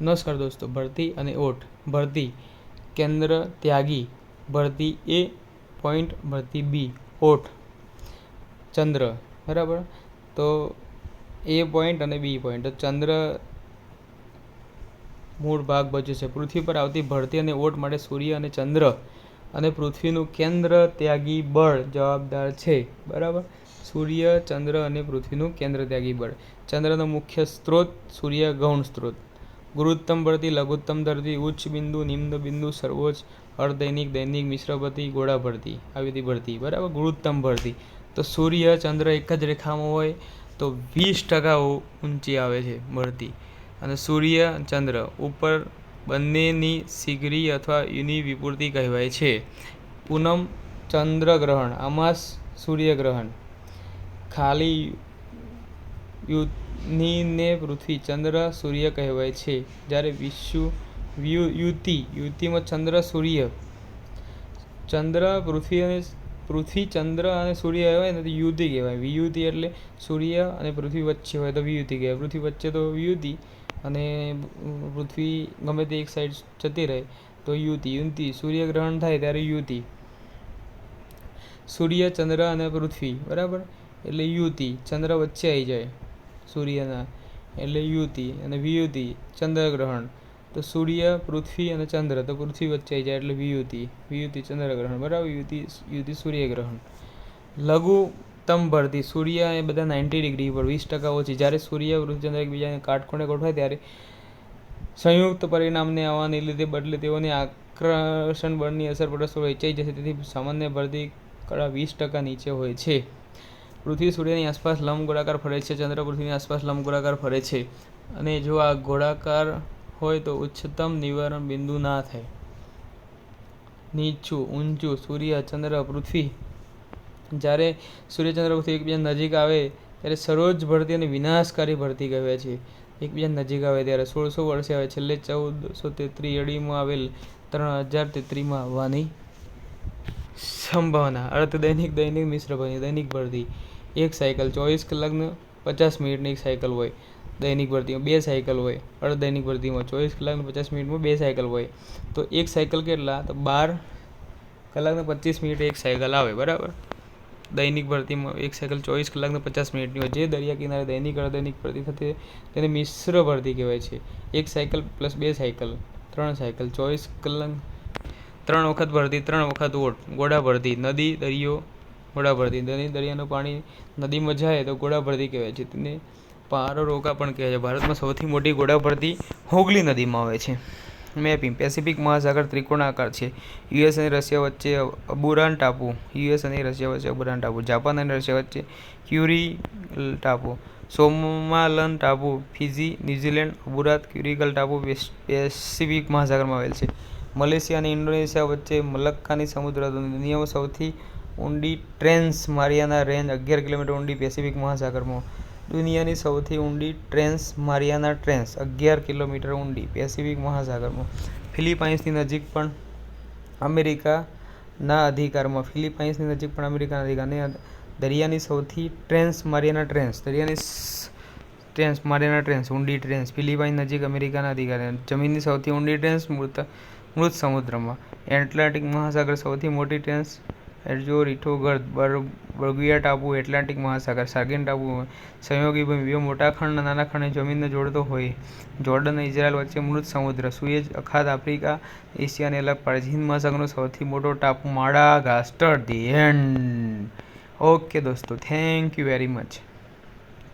નમસ્કાર દોસ્તો, ભરતી અને ઓટ. ભરતી કેન્દ્ર ત્યાગી, ભરતી એ પોઈન્ટ, ભરતી બી ઓટ ચંદ્ર. બરાબર. તો એ પોઈન્ટ અને બી પોઈન્ટ. તો ચંદ્ર મૂળ ભાગ ભજવે છે. પૃથ્વી પર આવતી ભરતી અને ઓટ માટે સૂર્ય અને ચંદ્ર અને પૃથ્વીનું કેન્દ્ર ત્યાગી બળ જવાબદાર છે. બરાબર. સૂર્ય, ચંદ્ર અને પૃથ્વીનું કેન્દ્ર ત્યાગી બળ. ચંદ્રનો મુખ્ય સ્ત્રોત સૂર્ય ગૌણ સ્ત્રોત. ગુરુત્તમ ભરતી, લઘુત્તમ ભરતી, ઉચ્ચ બિંદુ, નિમ્ન બિંદુ, સર્વોચ્ચ, અર્ધદૈનિક, દૈનિક, મિશ્ર ભરતી, ગોળા ભરતી, આવી બધી ભરતી. બરાબર. ગુરુત્તમ ભરતી તો સૂર્ય ચંદ્ર એક જ રેખામાં હોય તો 20% ઊંચી આવે છે ભરતી. અને સૂર્ય ચંદ્ર ઉપર બંનેની શીઘ્રી અથવા યુની વિપૂર્તિ કહેવાય છે. પૂનમ ચંદ્રગ્રહણ, અમાસ સૂર્યગ્રહણ, ખાલી યુનિને પૃથ્વી ચંદ્ર સૂર્ય કહેવાય છે. જ્યારે યુતિમાં ચંદ્ર સૂર્ય, ચંદ્ર પૃથ્વી ચંદ્ર અને સૂર્ય હોય ને તો યુતિ કહેવાય. વિયુતિ એટલે સૂર્ય અને પૃથ્વી વચ્ચે હોય તો વિયુતિ કહેવાય. પૃથ્વી વચ્ચે તો વિયુતિ અને પૃથ્વી ગમે તે એક સાઈડ જતી રહે તો યુતિ. સૂર્યગ્રહણ થાય ત્યારે યુતિ. સૂર્ય, ચંદ્ર અને પૃથ્વી. બરાબર. એટલે યુતિ. ચંદ્ર વચ્ચે આવી જાય સૂર્યના એટલે યુતિ. અને વિયુતિ ચંદ્રગ્રહણ તો સૂર્ય, પૃથ્વી અને ચંદ્ર તો પૃથ્વી વચ્ચે આવી જાય એટલે વિયુતિ. વિયુતિ ચંદ્રગ્રહણ. બરાબર. યુતિ સૂર્યગ્રહણ. લઘુત્તમ ભરતી, સૂર્ય એ બધા 90 ડિગ્રી પર 20% ઓછી. જ્યારે સૂર્ય, પૃથ્વી, ચંદ્ર એકબીજાને કાટખૂણે ગોઠવાય ત્યારે સંયુક્ત પરિણામને આવવાને લીધે બદલે તેઓની આકર્ષણ બળની અસર પરસ્પર વહેંચાઈ જશે. તેથી સામાન્ય ભરતી કળા 20% નીચે હોય છે. પૃથ્વી સૂર્યની આસપાસ લંબ ગોળાકાર ફરે છે. ચંદ્ર પૃથ્વીની આસપાસ લંબ ગોળાકાર ફરે છે. અને જો આ ગોળાકાર હોય તો ઉચ્ચતમ નિવારણ બિંદુ ના થાય. નીચું, ઊંચું, સૂર્ય, ચંદ્ર, પૃથ્વી. જ્યારે સૂર્ય, ચંદ્ર, પૃથ્વી એકબીજા નજીક આવે ત્યારે સરોજ ભરતી અને વિનાશકારી ભરતી કહેવાય છે. એકબીજા નજીક આવે ત્યારે 1600 વર્ષે આવે, છેલ્લે 1433 અડીમાં આવેલ 3033માં આવવાની સંભાવના. અર્ધદૈનિક, દૈનિક, મિશ્ર ભરતી. દૈનિક ભરતી એક સાયકલ 24 કલાકને 50 મિનિટની એક સાયકલ હોય. દૈનિક ભરતીમાં 2 સાયકલ હોય. અર્ધદૈનિક ભરતીમાં 24 કલાકને 50 મિનિટમાં 2 સાયકલ હોય. તો એક સાયકલ કેટલા? તો 12 કલાકને 25 મિનિટ એક સાયકલ આવે. બરાબર. દૈનિક ભરતીમાં એક સાયકલ 24 કલાકને 50 મિનિટની હોય. જે દરિયા કિનારે દૈનિક અર્ધદૈનિક ભરતી થતી તેને મિશ્ર ભરતી કહેવાય છે. એક સાયકલ પ્લસ 2 સાયકલ, 3 સાયકલ, 24 કલાક, 3 વખત ભરતી, 3 વખત ઓટ. ગોળા ભરતી, નદી, દરિયો, ગોળા ભરતી. દરિયાનું પાણી નદીમાં જાય તો ગોળા ભરતી કહેવાય છે. તેને પારો રોકા પણ કહેવાય છે. ભારતમાં સૌથી મોટી ગોળા ભરતી હોગલી નદીમાં આવે છે. મેપિંગ. પેસિફિક મહાસાગર ત્રિકોણાકાર છે. યુએસ અને રશિયા વચ્ચે અબુરાન ટાપુ. જાપાન અને રશિયા વચ્ચે ક્યુરીલ ટાપુ. સોમાલન ટાપુ, ફિજી, ન્યુઝીલેન્ડ, અબુરાત, ક્યુરીકલ ટાપુ પેસિફિક મહાસાગરમાં આવેલ છે. મલેશિયા અને ઇન્ડોનેશિયા વચ્ચે મલક્કાની સમુદ્ર. દુનિયામાં સૌથી ઊંડી ટ્રેન્ચ મારિયાના રેન્જ 11 કિલોમીટર ઊંડી પેસિફિક મહાસાગરમાં. દુનિયાની સૌથી ઊંડી ટ્રેન્ચ મારિયાના ટ્રેન્ચ 11 કિલોમીટર ઊંડી પેસિફિક મહાસાગરમાં. ફિલિપાઈન્સની નજીક પણ અમેરિકાના અધિકારમાં. ફિલિપાઈન્સની નજીક પણ અમેરિકાના અધિકાર. અને દરિયાની સૌથી ટ્રેન્ચ મારિયાના ટ્રેન્ચ ઊંડી ટ્રેન્ચ ફિલિપાઈન્સ નજીક અમેરિકાના અધિકાર. જમીનની સૌથી ઊંડી ટ્રેન્ચ મૃત સમુદ્રમાં. એટલાન્ટિક મહાસાગર સૌથી મોટી ટ્રેન્ચ એર્ઝોરિથો ગર્ત, બર્ગુયા ટાપુ, એટલાન્ટિક મહાસાગર. સાગિન ટાપુ સંયોગી ભૂમિ. બે મોટા ખંડ નાના ખંડને જમીનને જોડતો હોય. જોર્ડન અને ઇઝરાયલ વચ્ચે મૃત સમુદ્ર. સુએઝ અખાત આફ્રિકા, એશિયાને અલગ પાડે છે. હિંદ મહાસાગરનો સૌથી મોટો ટાપુ માડાગાસ્કર. The end. ઓકે દોસ્તો, થેન્ક યુ વેરી મચ.